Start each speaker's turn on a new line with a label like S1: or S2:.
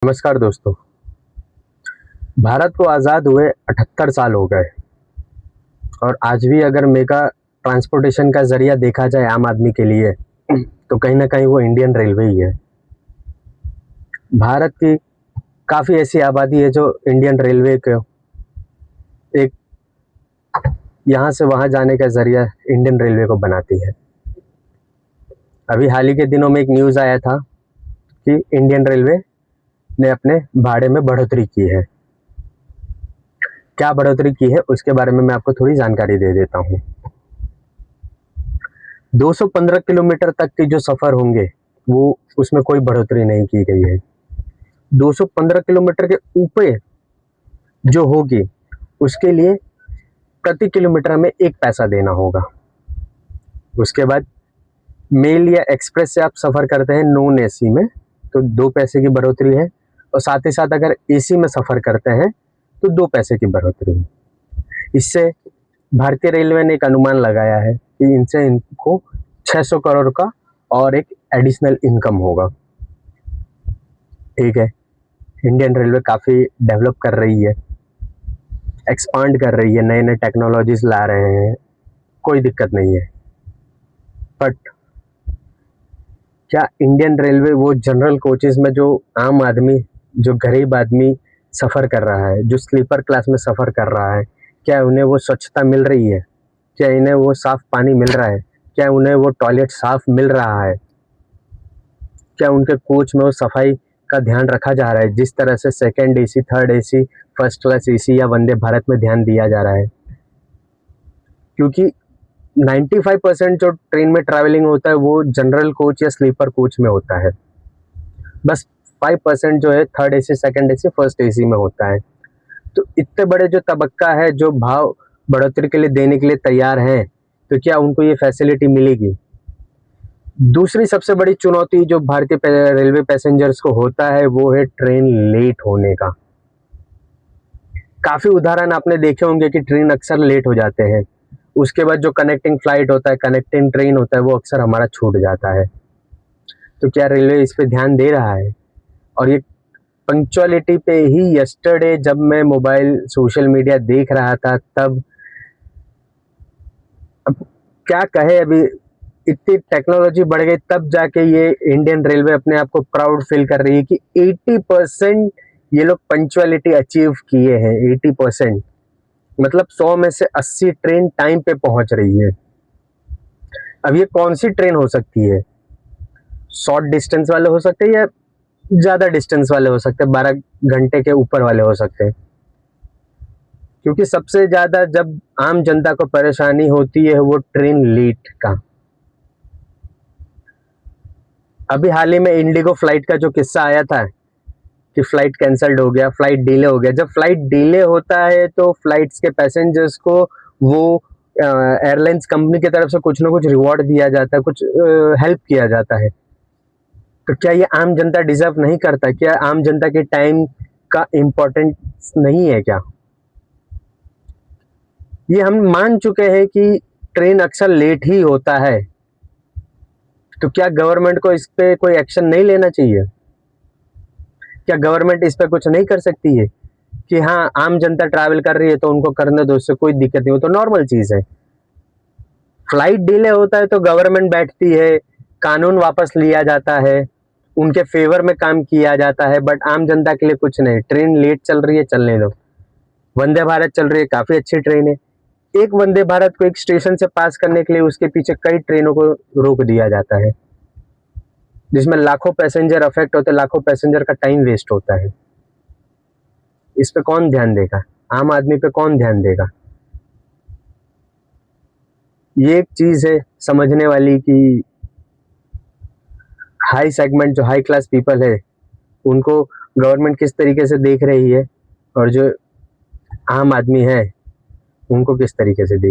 S1: नमस्कार दोस्तों। भारत को आज़ाद हुए 78 साल हो गए और आज भी अगर मेगा ट्रांसपोर्टेशन का ज़रिया देखा जाए आम आदमी के लिए तो कहीं ना कहीं वो इंडियन रेलवे ही है। भारत की काफ़ी ऐसी आबादी है जो इंडियन रेलवे को एक यहाँ से वहाँ जाने का ज़रिया इंडियन रेलवे को बनाती है। अभी हाल ही के दिनों में एक न्यूज़ आया था कि इंडियन रेलवे ने अपने भाड़े में बढ़ोतरी की है। क्या बढ़ोतरी की है उसके बारे में मैं आपको थोड़ी जानकारी दे देता हूँ। 215 किलोमीटर तक के जो सफ़र होंगे वो उसमें कोई बढ़ोतरी नहीं की गई है। 215 किलोमीटर के ऊपर जो होगी उसके लिए प्रति किलोमीटर हमें 1 पैसा देना होगा। उसके बाद मेल या एक्सप्रेस से आप सफ़र करते हैं नॉन एसी में तो 2 पैसे की बढ़ोतरी है और साथ ही साथ अगर एसी में सफ़र करते हैं तो 2 पैसे की बढ़ोतरी है। इससे भारतीय रेलवे ने एक अनुमान लगाया है कि इनसे इनको 600 करोड़ का और एक एडिशनल इनकम होगा। ठीक है, इंडियन रेलवे काफ़ी डेवलप कर रही है, एक्सपांड कर रही है, नए नए टेक्नोलॉजीज ला रहे हैं, कोई दिक्कत नहीं है। बट क्या इंडियन रेलवे वो जनरल कोचेस में जो आम आदमी, जो गरीब आदमी सफ़र कर रहा है, जो स्लीपर क्लास में सफ़र कर रहा है, क्या उन्हें वो स्वच्छता मिल रही है? क्या इन्हें वो साफ़ पानी मिल रहा है? क्या उन्हें वो टॉयलेट साफ़ मिल रहा है? क्या उनके कोच में वो सफाई का ध्यान रखा जा रहा है जिस तरह से second AC, third AC, first class AC या वंदे भारत में ध्यान दिया जा रहा है? क्योंकि 95% जो ट्रेन में ट्रैवलिंग होता है वो जनरल कोच या स्लीपर कोच में होता है। बस 5% जो है third AC, second AC, first AC में होता है। तो इतने बड़े जो तबक्का है जो भाव बढ़ोतरी के लिए देने के लिए तैयार हैं, तो क्या उनको ये फैसिलिटी मिलेगी? दूसरी सबसे बड़ी चुनौती जो भारतीय रेलवे पैसेंजर्स को होता है वो है ट्रेन लेट होने का। काफ़ी उदाहरण आपने देखे होंगे कि ट्रेन अक्सर लेट हो जाते हैं। उसके बाद जो कनेक्टिंग फ्लाइट होता है, कनेक्टिंग ट्रेन होता है, वो अक्सर हमारा छूट जाता है। तो क्या रेलवे इस पे ध्यान दे रहा है? और ये पंक्चुअलिटी पे ही यस्टरडे जब मैं मोबाइल सोशल मीडिया देख रहा था तब, अब क्या कहे, अभी इतनी टेक्नोलॉजी बढ़ गई तब जाके ये इंडियन रेलवे अपने आप को प्राउड फील कर रही है कि 80% ये लोग पंक्चुअलिटी अचीव किए हैं। 80% मतलब 100 में से 80 ट्रेन टाइम पे पहुंच रही है। अब ये कौन सी ट्रेन हो सकती है? शॉर्ट डिस्टेंस वाले हो सकते हैं या ज़्यादा डिस्टेंस वाले हो सकते हैं, 12 घंटे के ऊपर वाले हो सकते हैं। क्योंकि सबसे ज़्यादा जब आम जनता को परेशानी होती है वो ट्रेन लेट का। अभी हाल ही में इंडिगो फ्लाइट का जो किस्सा आया था कि फ्लाइट कैंसल्ड हो गया, फ्लाइट डिले हो गया। जब फ्लाइट डिले होता है तो फ्लाइट्स के पैसेंजर्स को वो एयरलाइंस कंपनी की तरफ से कुछ ना कुछ रिवॉर्ड दिया जाता है, कुछ हेल्प किया जाता है। तो क्या ये आम जनता डिजर्व नहीं करता? क्या आम जनता के टाइम का इम्पोर्टेंस नहीं है क्या? ये हम मान चुके हैं कि ट्रेन अक्सर लेट ही होता है, तो क्या गवर्नमेंट को इस पे कोई एक्शन नहीं लेना चाहिए? क्या गवर्नमेंट इस पे कुछ नहीं कर सकती है कि हाँ, आम जनता ट्रैवल कर रही है तो उनको करने दो, उससे कोई दिक्कत नहीं हो, तो नॉर्मल चीज़ है। फ्लाइट डिले होता है तो गवर्नमेंट बैठती है, कानून वापस लिया जाता है, उनके फेवर में काम किया जाता है, बट आम जनता के लिए कुछ नहीं। ट्रेन लेट चल रही है, चलने दो। वंदे भारत चल रही है, काफ़ी अच्छी ट्रेन है। एक वंदे भारत को एक स्टेशन से पास करने के लिए उसके पीछे कई ट्रेनों को रोक दिया जाता है, जिसमें लाखों पैसेंजर अफेक्ट होते हैं, लाखों पैसेंजर का टाइम वेस्ट होता है। इस पे कौन ध्यान देगा? आम आदमी पे कौन ध्यान देगा? ये एक चीज़ है समझने वाली कि हाई सेगमेंट, जो हाई क्लास पीपल है, उनको गवर्नमेंट किस तरीके से देख रही है और जो आम आदमी है उनको किस तरीके से देख